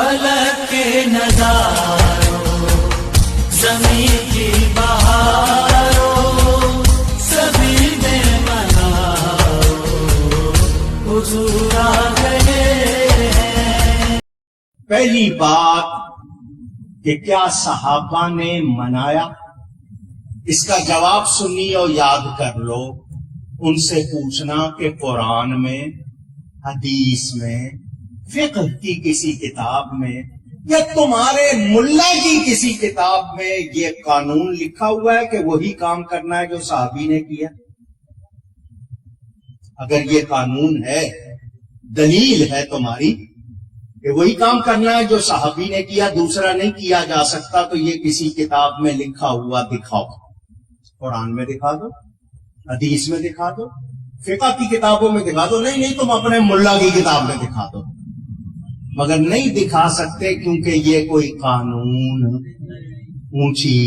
فلک کے نظاروں زمین کی بہاروں سبھی میں مناؤ حضور آ گئے۔ پہلی بات کہ کیا صحابہ نے منایا، اس کا جواب سنی اور یاد کر لو۔ ان سے پوچھنا کہ قرآن میں، حدیث میں، فقہ کی کسی کتاب میں یا تمہارے ملا کی کسی کتاب میں یہ قانون لکھا ہوا ہے کہ وہی کام کرنا ہے جو صحابی نے کیا؟ اگر یہ قانون ہے، دلیل ہے تمہاری کہ وہی کام کرنا ہے جو صحابی نے کیا، دوسرا نہیں کیا جا سکتا، تو یہ کسی کتاب میں لکھا ہوا دکھاؤ۔ قرآن میں دکھا دو، حدیث میں دکھا دو، فقہ کی کتابوں میں دکھا دو۔ نہیں تم اپنے ملا کی کتاب میں دکھا دو، مگر نہیں دکھا سکتے کیونکہ یہ کوئی قانون اونچی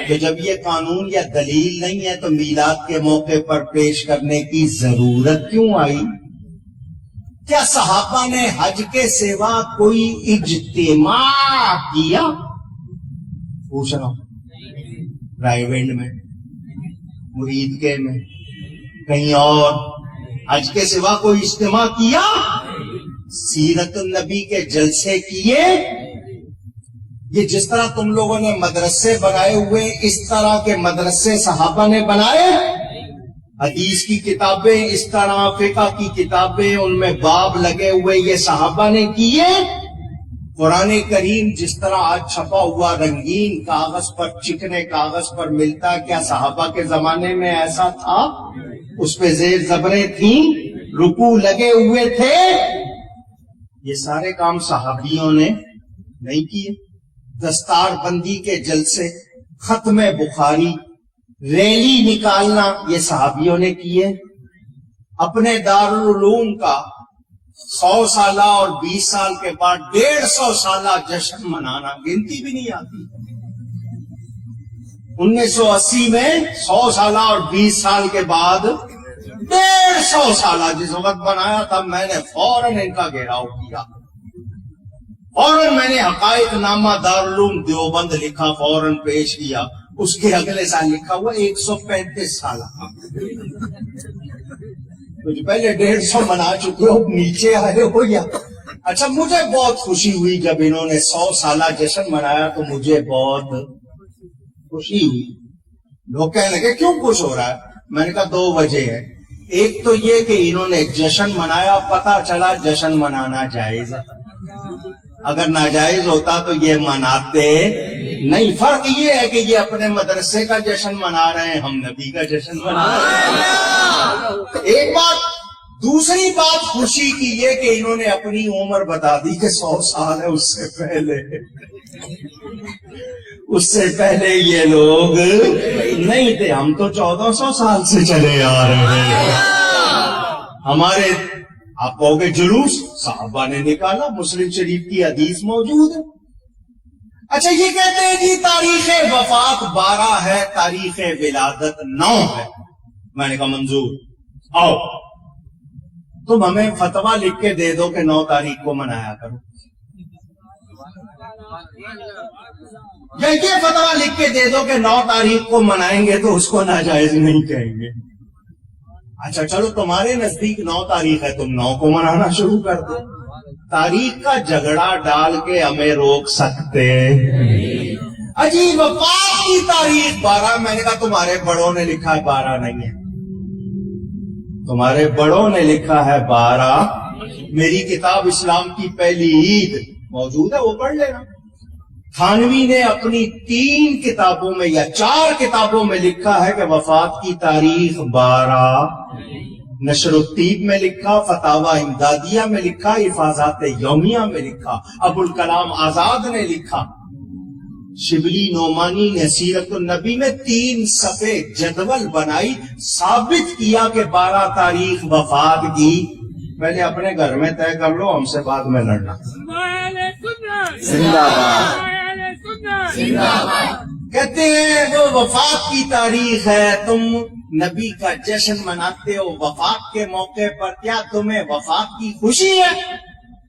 کہ جب یہ قانون یا دلیل نہیں ہے تو میلاد کے موقع پر پیش کرنے کی ضرورت کیوں آئی؟ کیا صحابہ نے حج کے سوا کوئی اجتماع کیا؟ پوچھ رہا ہوں، رائیونڈ میں، مرید کے میں، کہیں اور حج کے سوا کوئی اجتماع کیا؟ سیرت النبی کے جلسے کیے؟ یہ جس طرح تم لوگوں نے مدرسے بنائے ہوئے اس طرح کے مدرسے صحابہ نے بنائے؟ حدیث کی کتابیں اس طرح، فقہ کی کتابیں ان میں باب لگے ہوئے یہ صحابہ نے کیے؟ قرآن کریم جس طرح آج چھپا ہوا رنگین کاغذ پر، چکنے کاغذ پر ملتا، کیا صحابہ کے زمانے میں ایسا تھا؟ اس پہ زیر زبریں تھیں، رکوع لگے ہوئے تھے؟ یہ سارے کام صحابیوں نے نہیں کیے۔ دستار بندی کے جلسے، ختم بخاری، ریلی نکالنا، یہ صحابیوں نے کیے۔ اپنے دارالعلوم کا 100 سالہ اور 20 سال کے بعد 150 سالہ جشن منانا گنتی بھی نہیں آتی۔ 1980 میں 100 سالہ اور 20 سال کے بعد 150 سالہ جس وقت بنایا تھا، میں نے فوراً ان کا گھیراؤ کیا، فوراً میں نے حقائق نامہ دارالعلوم دیوبند لکھا، فوراً پیش کیا۔ اس کے اگلے سال لکھا ہوا 135 سالہ، کچھ پہلے 150 منا چکے ہو، نیچے آئے ہو یا؟ اچھا، مجھے بہت خوشی ہوئی جب انہوں نے 100 سالہ جشن منایا، تو مجھے بہت خوشی ہوئی۔ لوگ کہنے لگے کیوں خوش ہو رہا ہے؟ میں نے کہا 2 وجہ ہے۔ ایک تو یہ کہ انہوں نے جشن منایا، پتہ چلا جشن منانا جائز ہے، اگر ناجائز ہوتا تو یہ مناتے نہیں۔ فرق یہ ہے کہ یہ اپنے مدرسے کا جشن منا رہے ہیں، ہم نبی کا جشن منا رہے ہیں۔ ایک بات۔ دوسری بات خوشی کی یہ کہ انہوں نے اپنی عمر بتا دی کہ 100 سال ہے، اس سے پہلے یہ لوگ نہیں تھے۔ ہم تو 1400 سال سے چلے آ رہے ہیں۔ ہمارے آپ کہو گے جلوس، صحابہ نے نکالا، مسلم شریف کی حدیث موجود ہے۔ اچھا، یہ کہتے ہیں جی تاریخ وفات 12 ہے، تاریخ ولادت 9 ہے۔ میں نے کہا منظور، آؤ تم ہمیں فتویٰ لکھ کے دے دو کہ 9 تاریخ کو منایا کرو، یا یہ فتویٰ لکھ کے دے دو کہ 9 تاریخ کو منائیں گے تو اس کو ناجائز نہیں کہیں گے۔ اچھا چلو، تمہارے نزدیک 9 تاریخ ہے، تم 9 کو منانا شروع کر دو۔ تاریخ کا جھگڑا ڈال کے ہمیں روک سکتے؟ اجی وفات کی تاریخ 12، میں نے کہا تمہارے بڑوں نے لکھا ہے 12 نہیں ہے، تمہارے بڑوں نے لکھا ہے 12۔ میری کتاب اسلام کی پہلی عید موجود ہے، وہ پڑھ لینا۔ تھانوی نے اپنی 3 کتابوں میں یا 4 کتابوں میں لکھا ہے کہ وفات کی تاریخ 12۔ نشر الطیب میں لکھا، فتاوی امدادیہ میں لکھا، حفاظات یومیہ میں لکھا، ابوالکلام آزاد نے لکھا، شبلی نعمانی نے سیرت النبی میں 3 صفحے جدول بنائی، ثابت کیا کہ 12 تاریخ وفات کی۔ پہلے اپنے گھر میں طے کر لو، ہم سے بعد میں لڑنا۔ زندہ باد، کہتے ہیں جو وفات کی تاریخ ہے، تم نبی کا جشن مناتے ہو وفات کے موقع پر، کیا تمہیں وفات کی خوشی ہے؟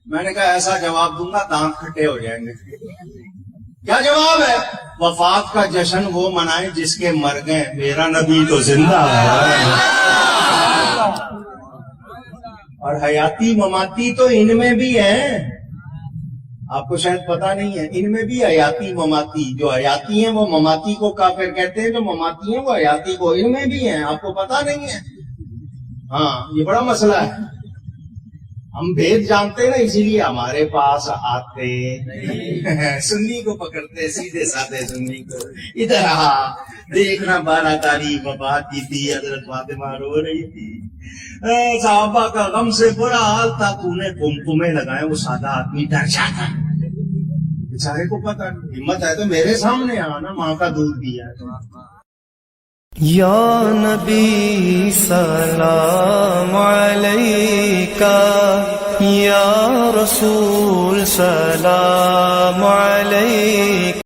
میں نے کہا ایسا جواب دوں گا دانت کھٹے ہو جائیں گے. کیا جواب ہے؟ وفات کا جشن وہ منائے جس کے مر گئے، میرا نبی تو زندہ ہے. اور حیاتی مماتی تو ان میں بھی ہیں، آپ کو شاید پتا نہیں ہے، ان میں بھی حیاتی مماتی. جو حیاتی ہیں وہ مماتی کو کافر کہتے ہیں، جو مماتی ہیں وہ حیاتی کو، ان میں بھی ہیں، آپ کو پتا نہیں ہے. ہاں یہ بڑا مسئلہ ہے. ہم بھید جانتے نا، اسی لیے ہمارے پاس آتے. سنی کو پکڑتے، سیدھے سادے سنی کو. ادھر دیکھنا 12 تاریخ وفات کی تھی، حضرت فاطمہ رو رہی تھی، صحابہ کا غم سے برا حال تھا. تو نے قمقمے لگائے، وہ سادہ آدمی ڈر جاتا، بیچارے کو پتا نہیں. ہمت ہے تو میرے سامنے آنا، ماں کا دودھ پیا ہے تو. یا نبی سلام علیکہ، یا رسول سلام علیکہ.